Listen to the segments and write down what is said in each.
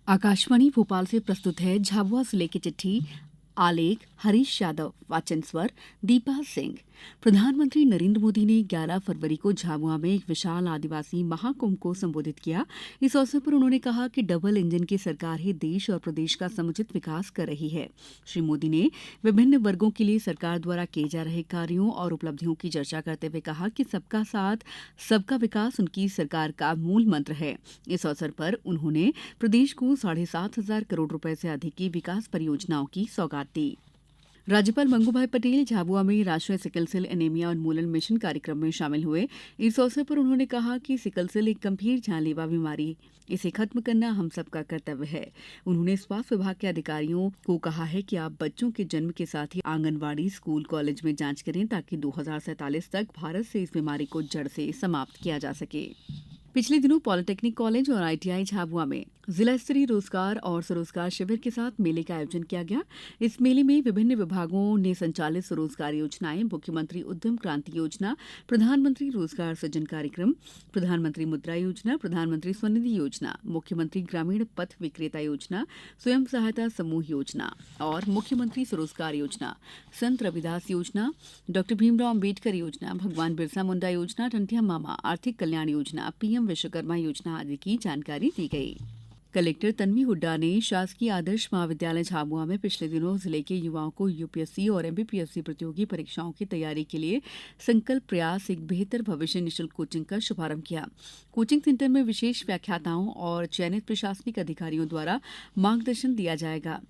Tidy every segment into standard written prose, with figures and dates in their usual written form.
आकाशवाणी भोपाल से प्रस्तुत है झाबुआ जिले की चिट्ठी। आलेख हरीश यादव, वाचन स्वर दीपा सिंह। प्रधानमंत्री नरेंद्र मोदी ने 11 फरवरी को झाबुआ में एक विशाल आदिवासी महाकुंभ को संबोधित किया। इस अवसर पर उन्होंने कहा कि डबल इंजन की सरकार ही देश और प्रदेश का समुचित विकास कर रही है। श्री मोदी ने विभिन्न वर्गों के लिए सरकार द्वारा किए जा रहे कार्यों और उपलब्धियों की चर्चा करते हुए कहा कि सबका साथ सबका विकास उनकी सरकार का मूल मंत्र है। इस अवसर पर उन्होंने प्रदेश को 7,500 करोड़ रुपए से अधिक की विकास परियोजनाओं की सौगात दी। राज्यपाल मंगूभाई पटेल झाबुआ में राष्ट्रीय सिकल सेल एनीमिया उन्मूलन मिशन कार्यक्रम में शामिल हुए। इस अवसर पर उन्होंने कहा कि सिकल सेल एक गंभीर जानलेवा बीमारी, इसे खत्म करना हम सबका कर्तव्य है। उन्होंने स्वास्थ्य विभाग के अधिकारियों को कहा है कि आप बच्चों के जन्म के साथ ही आंगनवाड़ी, स्कूल, कॉलेज में जांच करें ताकि 2047 तक भारत से इस बीमारी को जड़ से समाप्त किया जा सके। पिछले दिनों पॉलिटेक्निक कॉलेज और आईटीआई झाबुआ में जिला स्तरीय रोजगार और स्वरोजगार शिविर के साथ मेले का आयोजन किया गया। इस मेले में विभिन्न विभागों ने संचालित स्वरोजगार योजनाएं, मुख्यमंत्री उद्यम क्रांति योजना, प्रधानमंत्री रोजगार सृजन कार्यक्रम, प्रधानमंत्री मुद्रा योजना, प्रधानमंत्री स्वनिधि योजना, मुख्यमंत्री ग्रामीण पथ विक्रेता योजना, स्वयं सहायता समूह योजना और मुख्यमंत्री स्वरोजगार योजना, संत रविदास योजना, डॉ भीमराव अंबेडकर योजना, भगवान बिरसा मुंडा योजना, टंटिया मामा आर्थिक कल्याण योजना, पीएम विश्वकर्मा योजना आदि की जानकारी दी गई। कलेक्टर तन्वी हुड्डा ने शासकीय आदर्श महाविद्यालय झाबुआ में पिछले दिनों जिले के युवाओं को यूपीएससी और एमपीपीएससी प्रतियोगी परीक्षाओं की तैयारी के लिए संकल्प प्रयास एक बेहतर भविष्य निःशुल्क कोचिंग का शुभारंभ किया। कोचिंग सेंटर में विशेष व्याख्याताओं और चयनित प्रशासनिक अधिकारियों द्वारा मार्गदर्शन दिया जाएगा।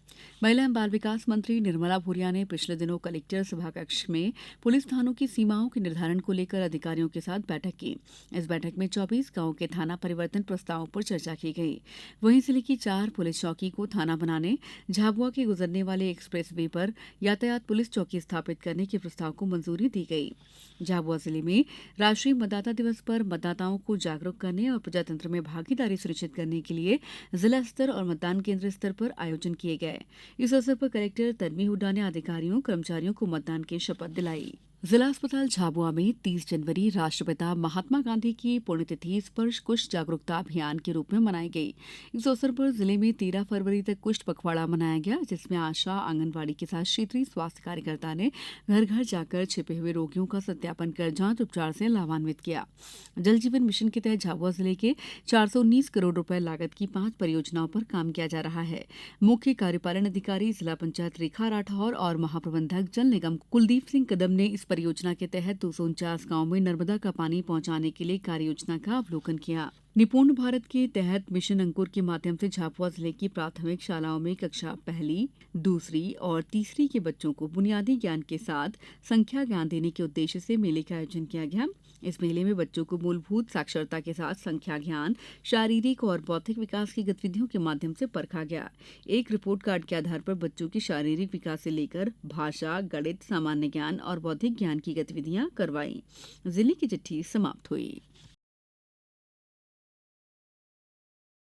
महिला एवं बाल विकास मंत्री निर्मला भूरिया ने पिछले दिनों कलेक्टर सभाकक्ष में पुलिस थानों की सीमाओं के निर्धारण को लेकर अधिकारियों के साथ बैठक की। इस बैठक में 24 गांवों के थाना परिवर्तन प्रस्तावों पर चर्चा की गई। वहीं जिले की 4 पुलिस चौकी को थाना बनाने, झाबुआ के गुजरने वाले एक्सप्रेस वे पर यातायात पुलिस चौकी स्थापित करने के प्रस्ताव को मंजूरी दी गई। झाबुआ जिले में राष्ट्रीय मतदाता दिवस पर मतदाताओं को जागरूक करने और प्रजातंत्र में भागीदारी सुनिश्चित करने के लिए जिला स्तर और मतदान केंद्र स्तर पर आयोजन किए गए। इस अवसर पर कलेक्टर तन्वी हुड्डा ने अधिकारियों कर्मचारियों को मतदान की शपथ दिलाई। जिला अस्पताल झाबुआ में 30 जनवरी राष्ट्रपिता महात्मा गांधी की पुण्यतिथि स्पर्श कुष्ठ जागरूकता अभियान के रूप में मनाई गई। इस अवसर पर जिले में 13 फरवरी तक कुष्ठ पखवाड़ा मनाया गया, जिसमें आशा, आंगनबाड़ी के साथ क्षेत्रीय स्वास्थ्य कार्यकर्ता ने घर घर जाकर छिपे हुए रोगियों का सत्यापन कर जांच उपचार से लाभान्वित किया। जल जीवन मिशन के तहत झाबुआ जिले के 419 करोड़ रुपए लागत की 5 परियोजनाओं पर काम किया जा रहा है। मुख्य कार्यपालन अधिकारी जिला पंचायत रेखा राठौर और महाप्रबंधक जल निगम कुलदीप सिंह कदम ने इस परियोजना के तहत 249 गांव में नर्मदा का पानी पहुंचाने के लिए कार्ययोजना का अवलोकन किया। निपुण भारत के तहत मिशन अंकुर के माध्यम से झाबुआ जिले की प्राथमिक शालाओं में कक्षा पहली, दूसरी और तीसरी के बच्चों को बुनियादी ज्ञान के साथ संख्या ज्ञान देने के उद्देश्य से मेले का आयोजन किया गया। इस मेले में बच्चों को मूलभूत साक्षरता के साथ संख्या ज्ञान, शारीरिक और बौद्धिक विकास की गतिविधियों के माध्यम से परखा गया। एक रिपोर्ट कार्ड के आधार पर बच्चों की शारीरिक विकास से लेकर भाषा, गणित, सामान्य ज्ञान और बौद्धिक ज्ञान की गतिविधियां करवाई। जिले की चिट्ठी समाप्त हुई।